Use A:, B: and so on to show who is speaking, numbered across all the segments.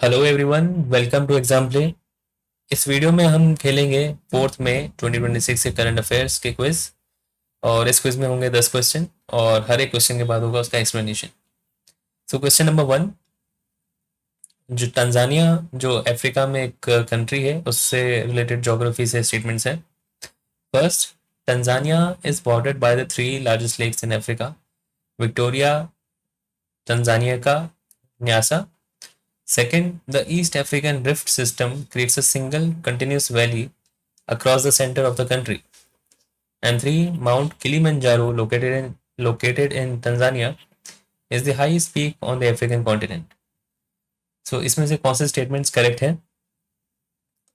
A: Hello everyone, welcome to exam play. इस video में हम खेलेंगे 4 मई 2026 के करंट अफेयर्स के क्विज। और इस क्विज में होंगे 10 क्वेश्चन और हर एक क्वेश्चन के बाद होगा उसका एक्सप्लेनेशन। सो क्वेश्चन नंबर 1, जो तंजानिया जो अफ्रीका में एक कंट्री है उससे रिलेटेड ज्योग्राफी से स्टेटमेंट्स हैं। First, Tanzania is bordered by the 3 largest lakes in Africa, Victoria, Tanzania का, Nyasa. Second, the East African Rift system creates a single continuous valley across the center of the country. And three, Mount Kilimanjaro, located in Tanzania, is the highest peak on the African continent. So इसमें से कौन से statements correct है?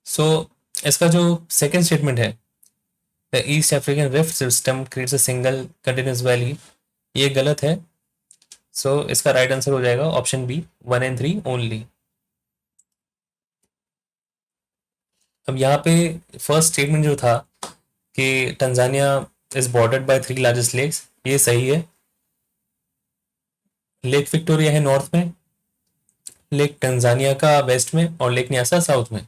A: सो इसका जो second statement है, the east African rift system creates a single continuous valley, ये गलत है। सो इसका राइट आंसर हो जाएगा ऑप्शन बी, 1 and 3 ओनली। अब यहाँ पे फर्स्ट स्टेटमेंट जो था कि Tanzania is bordered by 3 largest lakes, ये सही है। लेक विक्टोरिया है नॉर्थ में, लेक तंजानिया का वेस्ट में और लेक न्यासा साउथ में।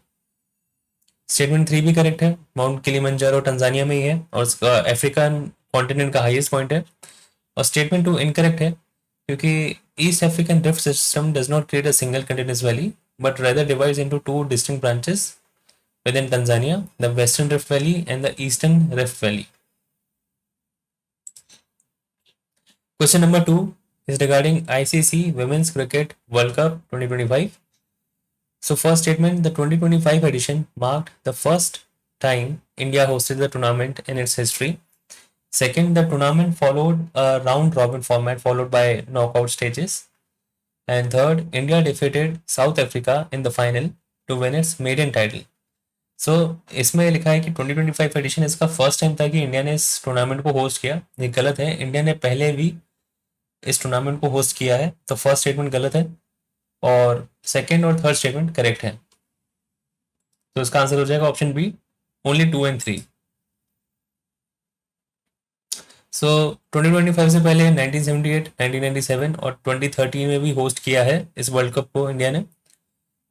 A: स्टेटमेंट 3 भी करेक्ट है, माउंट किलिमंजारो तंजानिया में ही है और उसका अफ्रीकन कॉन्टिनेंट का हाईएस्ट पॉइंट है। और स्टेटमेंट 2 इनकरेक्ट है क्योंकि east African rift system does not create a single continuous valley but rather divides into 2 distinct branches within Tanzania, the Western Rift Valley and the Eastern Rift Valley. Question number 2 is regarding ICC Women's Cricket World Cup 2025. So first statement, the 2025 edition marked the first time India hosted the tournament in its history. Second, the tournament followed a round robin format followed by knockout stages. And third, India defeated South Africa in the final to win its maiden title. सो इसमें लिखा है कि 2025 addition इसका first time था कि India ने इस tournament को होस्ट किया। ये गलत है, इंडिया ने पहले भी इस टूर्नामेंट को होस्ट किया है, तो फर्स्ट स्टेटमेंट गलत है और सेकंड और थर्ड स्टेटमेंट करेक्ट है। तो इसका आंसर हो जाएगा ऑप्शन बी, ओनली 2 and 3। सो 2025 से पहले 1978, 1997 और 2013 में भी होस्ट किया है इस वर्ल्ड कप को इंडिया ने।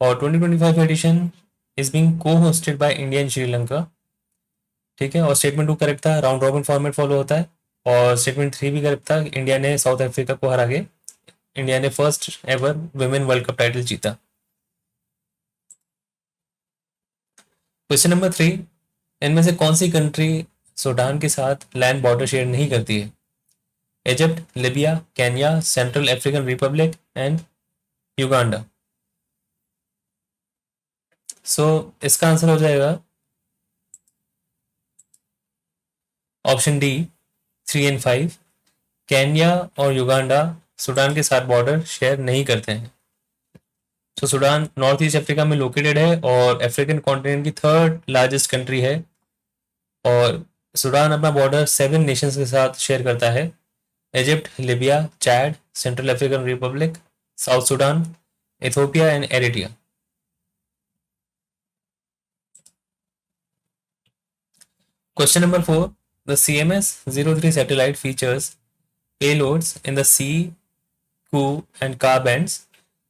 A: और 2025 एडिशन इज बीइंग को hosted by India and Sri Lanka. ठीक है, और स्टेटमेंट 2 करेक्ट था, राउंड रॉबिन फॉर्मेट फॉलो होता है। और स्टेटमेंट 3 भी करेक्ट था, इंडिया ने साउथ अफ्रीका को हरा के इंडिया ने first ever women world cup title जीता। क्वेश्चन नंबर 3, इनमें से कौन सी कंट्री सूडान के साथ लैंड बॉर्डर शेयर नहीं करती है? Egypt, Libya, Kenya, Central African Republic and Uganda. So इसका आंसर हो जाएगा ऑप्शन डी, 3 and 5। केन्या और युगांडा सूडान के साथ बॉर्डर शेयर नहीं करते हैं। तो सूडान नॉर्थ ईस्ट अफ्रीका में लोकेटेड है और अफ्रीकन कॉन्टिनेंट की थर्ड लार्जेस्ट कंट्री है। और सूडान अपना बॉर्डर 7 नेशंस के साथ शेयर करता है, Egypt, Libya, Chad, central African Republic, south Sudan, Ethiopia and Eritrea. Question number 4, the CMS-03 satellite features payloads in the C, Ku and Ka bands.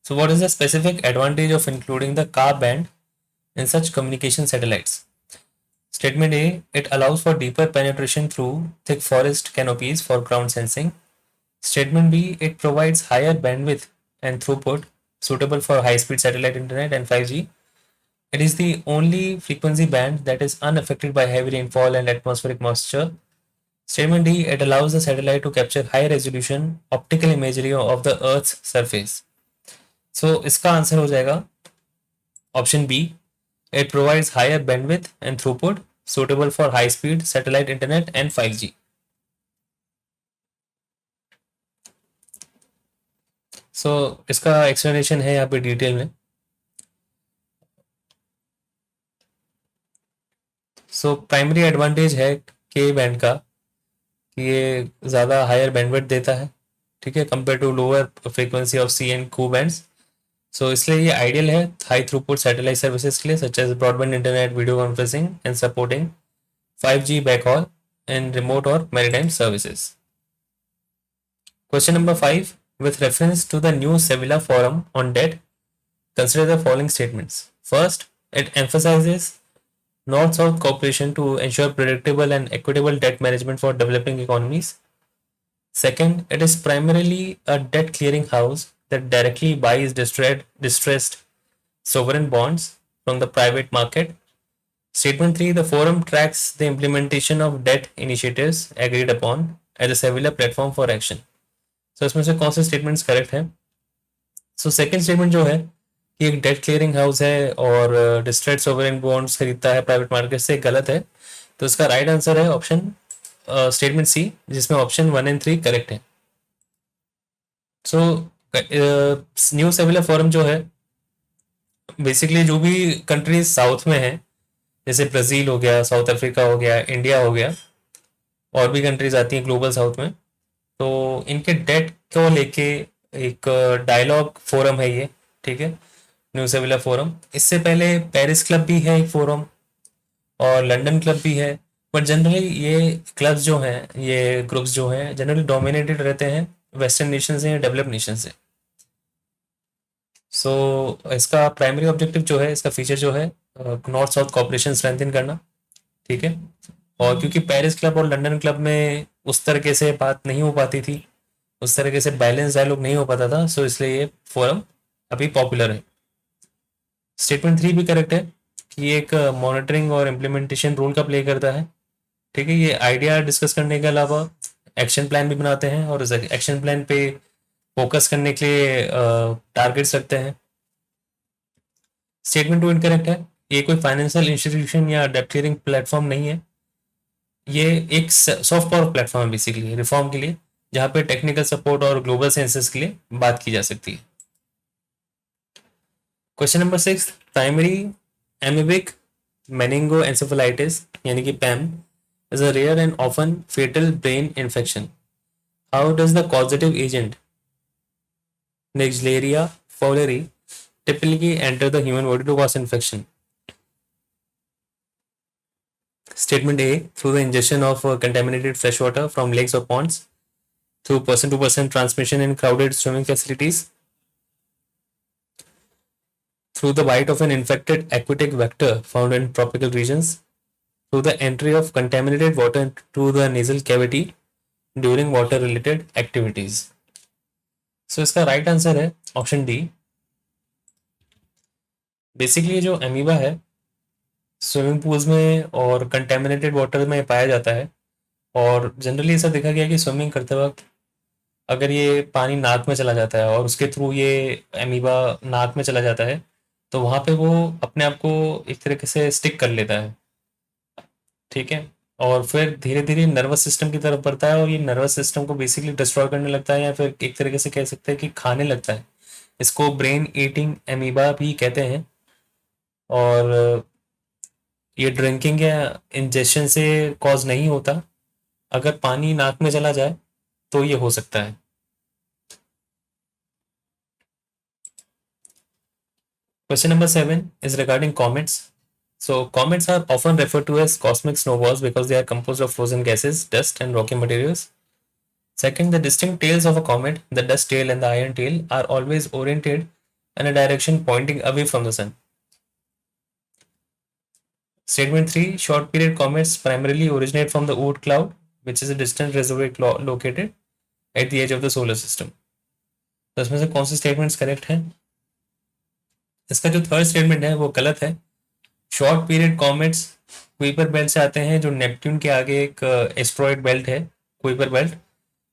A: So what is the specific advantage of including the Ka band in such communication satellites? Statement A, it allows for deeper penetration through thick forest canopies for ground sensing. Statement B, it provides higher bandwidth and throughput suitable for high-speed satellite internet and 5G. It is the only frequency band that is unaffected by heavy rainfall and atmospheric moisture. Statement D, it allows the satellite to capture high resolution optical imagery of the Earth's surface. So इसका answer हो जाएगा option B, it provides higher bandwidth and throughput suitable for high speed satellite internet and 5G. So इसका explanation है यहाँ पे detail में। So primary advantage है के बैंड का कि ये ज़्यादा हायर बैंडविड्थ देता है, ठीक है, compare to lower frequency of C and Ku bands. So इसलिए ये आइडियल है हाई थ्रूपुट सैटेलाइट सर्विसेज के लिए, such as broadband internet, video conferencing and supporting 5G backhaul and remote और maritime services. Question number 5, with reference to the new Sevilla Forum on Debt, Consider the following statements. First, it emphasizes North-South cooperation to ensure predictable and equitable debt management for developing economies. Second, it is primarily a debt clearing house that directly buys distressed sovereign bonds from the private market. Statement 3, the forum tracks the implementation of debt initiatives agreed upon as a similar platform for action. So इसमें से कौन से statements correct हैं? So second statement जो है कि एक date clearing house है और डिस्ट्रेस्ड सोवरेन बॉन्ड्स खरीदता है प्राइवेट मार्केट से, गलत है। तो इसका राइट आंसर है ऑप्शन स्टेटमेंट सी, जिसमें ऑप्शन 1 एंड 3 करेक्ट है। सो न्यू सेविलर फोरम जो है बेसिकली जो भी कंट्रीज साउथ में है, जैसे ब्राज़ील हो गया, साउथ अफ्रीका हो गया, इंडिया हो गया, और भी कंट्रीज आती हैं ग्लोबल साउथ में, तो इनके डेट को लेके एक डायलॉग फोरम है ये, ठीक है, न्यू सेविला फोरम। इससे पहले पेरिस क्लब भी है एक फोरम, और लंदन क्लब भी है, बट जनरली ये क्लब्स जो हैं, ये ग्रुप्स जो हैं, जनरली डोमिनेटेड रहते हैं वेस्टर्न नेशन से या डेवलप नेशन से। सो इसका प्राइमरी ऑब्जेक्टिव जो है, इसका फीचर जो है, नॉर्थ साउथ कॉपरेशन स्ट्रेंथन करना, ठीक है। और क्योंकि पेरिस क्लब और लंदन क्लब में उस तरीके से बात नहीं हो पाती थी, उस तरीके से बैलेंस डायलॉग नहीं हो पाता था, सो इसलिए ये फोरम अभी पॉपुलर है। स्टेटमेंट 3 भी करेक्ट है कि ये एक मॉनिटरिंग और इम्प्लीमेंटेशन रोल का प्ले करता है, ठीक है। ये आइडिया डिस्कस करने के अलावा एक्शन प्लान भी बनाते हैं, और उस एक्शन प्लान पे फोकस करने के लिए टारगेट्स रखते हैं। स्टेटमेंट 2 इनकरेक्ट है, ये कोई फाइनेंशियल इंस्टीट्यूशन या डेट क्लियरिंग प्लेटफॉर्म नहीं है, ये एक सॉफ्ट पावर प्लेटफॉर्म है बेसिकली रिफॉर्म के लिए, जहाँ पे टेक्निकल सपोर्ट और ग्लोबल सेंसस के लिए बात की जा सकती है। क्वेश्चन नंबर 6, प्राइमरी एमीबिक मेनिंगोएन्सेफेलाइटिस यानी कि पैम is a rare and often fatal brain infection. How does the causative agent Naegleria fowleri typically enter the human body to cause infection? Statement A, through the ingestion of contaminated fresh water from lakes or ponds, through person-to-person transmission in crowded swimming facilities, through the bite of an infected aquatic vector found in tropical regions, through the entry of contaminated water into the nasal cavity during water-related activities. So इसका right answer है option D. Basically जो amoeba है swimming pools में और contaminated water में पाया जाता है, और जनरली ऐसा देखा गया कि स्विमिंग करते वक्त अगर ये पानी नाक में चला जाता है और उसके थ्रू ये अमीबा नाक में चला जाता है, तो वहाँ पे वो अपने आप को एक तरीके से स्टिक कर लेता है, ठीक है, और फिर धीरे धीरे नर्वस सिस्टम की तरफ बढ़ता है, और ये नर्वस सिस्टम को बेसिकली डिस्ट्रॉय करने लगता है, या फिर एक तरीके से कह सकते हैं कि खाने लगता है। इसको ब्रेन ईटिंग अमीबा भी कहते हैं, और ये ड्रिंकिंग या इंजेक्शन से कॉज नहीं होता, अगर पानी नाक में चला जाए तो ये हो सकता है। Question number 7 is regarding comets. So comets are often referred to as cosmic snowballs because they are composed of frozen gases, dust, and rocky materials. Second, the distinct tails of a comet, the dust tail and the iron tail, are always oriented in a direction pointing away from the sun. Statement 3, short period comets primarily originate from the Oort cloud, which is a distant reservoir located at the edge of the solar system. तो इसमें से कौन से statements correct हैं? इसका जो third statement है वो गलत है। Short period comets Kuiper belt से आते हैं, जो नेपट्यून के आगे एक एस्ट्रॉइड बेल्ट है, Kuiper belt.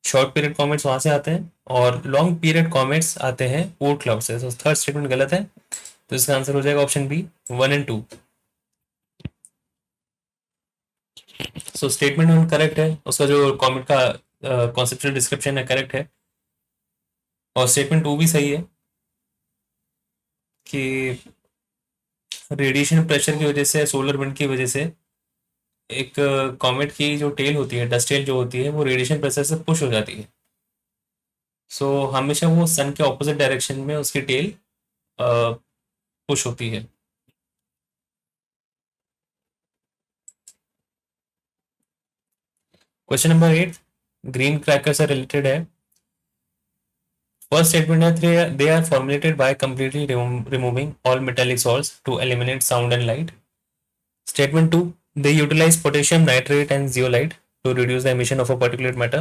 A: Short period comets वहां से आते हैं, और लॉन्ग पीरियड कॉमेट्स आते हैं ओर्ट क्लाउड से। तो थर्ड स्टेटमेंट गलत है, तो इसका आंसर हो जाएगा option B 1 and 2। So statement 1 correct है, उसका जो कॉमेट का कॉन्सेप्चुअल डिस्क्रिप्शन है करेक्ट है, और स्टेटमेंट 2 भी सही है कि रेडिएशन प्रेशर की वजह से, सोलर विंड की वजह से एक कॉमेट की जो टेल होती है, डस्ट टेल जो होती है, वो रेडिएशन प्रेशर से पुश हो जाती है। सो हमेशा वो सन के ऑपोजिट डायरेक्शन में उसकी टेल पुश होती है। क्वेश्चन नंबर 8, ग्रीन क्रैकर से रिलेटेड है। फर्स्ट स्टेटमेंट है they are formulated by completely removing all metallic salts to eliminate sound and light. Statement 2, they utilize potassium nitrate and zeolite to reduce the emission of a particulate matter.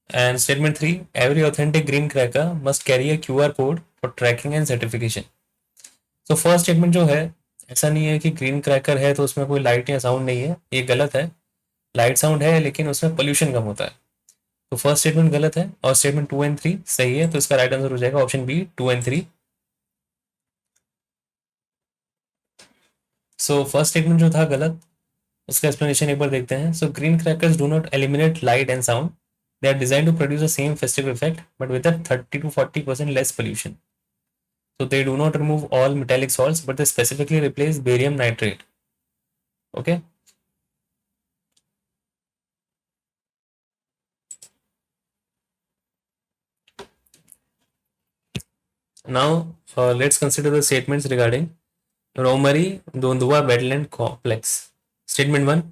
A: And statement 3, every authentic green cracker must carry a QR code for tracking and certification. तो first statement जो है, ऐसा नहीं है कि green cracker है तो उसमें कोई लाइट या साउंड नहीं है, ये गलत है. लाइट साउंड है लेकिन उसमें पोल्यूशन कम होता है. तो फर्स्ट स्टेटमेंट गलत है और स्टेटमेंट 2 एंड 3 सही है. तो इसका राइट आंसर हो जाएगा option B 2 and 3. So first statement जो था गलत, उसका एक्सप्लेनेशन एक बार देखते हैं. So green crackers do not eliminate light and sound. They are designed to produce the same festive effect, but with a 30 to 40% less pollution. So they do not remove all metallic salts, but they specifically replace barium nitrate. Okay. Now let's consider the statements regarding Raumari Dondua Wetland Complex. Statement 1.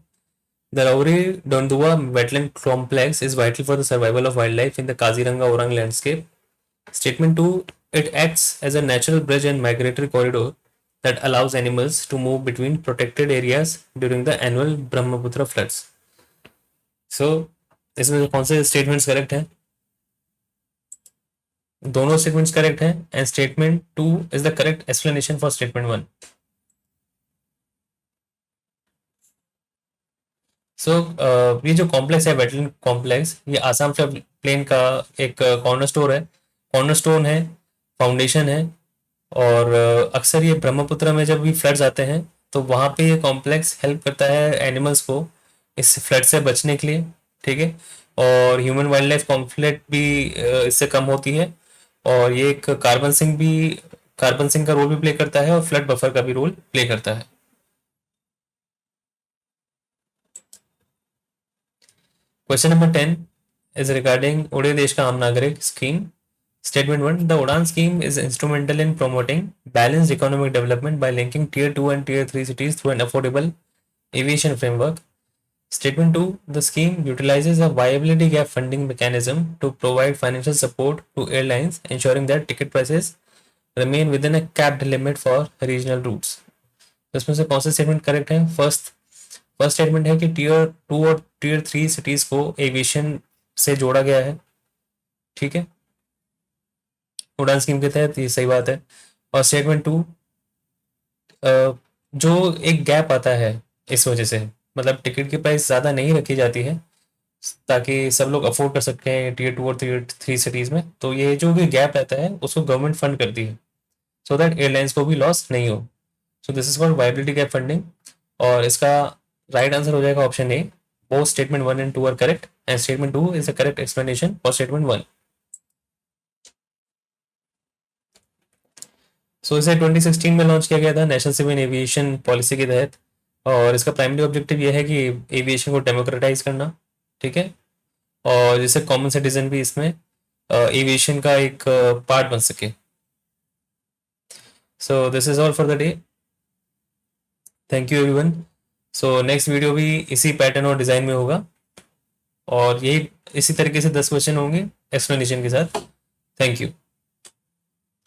A: The Rauri Dondua Wetland Complex is vital for the survival of wildlife in the Kaziranga Orang landscape. Statement 2. It acts as a natural bridge and migratory corridor that allows animals to move between protected areas during the annual Brahmaputra floods. So, इसमें कौन से statements correct हैं? दोनों statements correct हैं and statement 2 is the correct explanation for statement 1. सो ये जो complex है wetland complex, ये आसाम फ्लड प्लेन का एक कॉर्नरस्टोन है, फाउंडेशन है. और अक्सर ये ब्रह्मपुत्र में जब भी फ्लड्स आते हैं तो वहाँ पे ये कॉम्प्लेक्स हेल्प करता है एनिमल्स को इस फ्लड से बचने के लिए. ठीक है. और ह्यूमन वाइल्ड लाइफ कॉन्फ्लिक्ट भी इससे कम होती है. और ये एक कार्बन सिंक का रोल भी प्ले करता है और फ्लड बफर का भी रोल प्ले करता है. क्वेश्चन नंबर 10 is regarding उड़े देश का आम नागरिक scheme. Statement 1, the Udan scheme is instrumental in promoting balanced economic development by linking Tier 2 and Tier 3 cities through an affordable aviation framework. Statement 2, the scheme utilizes a viability gap funding mechanism to provide financial support to airlines, ensuring that ticket prices remain within a capped limit for regional routes. इसमें से कौन सा statement correct है? First statement है कि tier 2 और tier 3 cities को aviation से जोड़ा गया है. ठीक है, उड़ान स्कीम के तहत, ये सही बात है. और स्टेटमेंट 2, जो एक गैप आता है इस वजह से, मतलब टिकट की प्राइस ज़्यादा नहीं रखी जाती है ताकि सब लोग अफोर्ड कर सकते हैं टीयर 2 और टीयर 3 सिटीज़ में. तो ये जो भी गैप रहता है उसको गवर्नमेंट फंड करती है सो दैट एयरलाइंस को भी लॉस नहीं हो. So this is called viability gap funding. और इसका राइट आंसर हो जाएगा option A. Both statement 1 and 2 are correct and statement 2 is the correct explanation for statement 1. So इसे 2016 में लॉन्च किया गया था नेशनल सिविल एविएशन पॉलिसी के तहत. और इसका प्राइमरी ऑब्जेक्टिव ये है कि एविएशन को डेमोक्रेटाइज करना. ठीक है. और जिससे कॉमन सिटीजन भी इसमें एविएशन का एक पार्ट बन सके. सो this is all for the day. Thank you everyone. So next video भी इसी पैटर्न और डिज़ाइन में होगा और यही इसी तरीके से 10 क्वेश्चन होंगे एक्सप्लेनेशन के साथ. Thank you.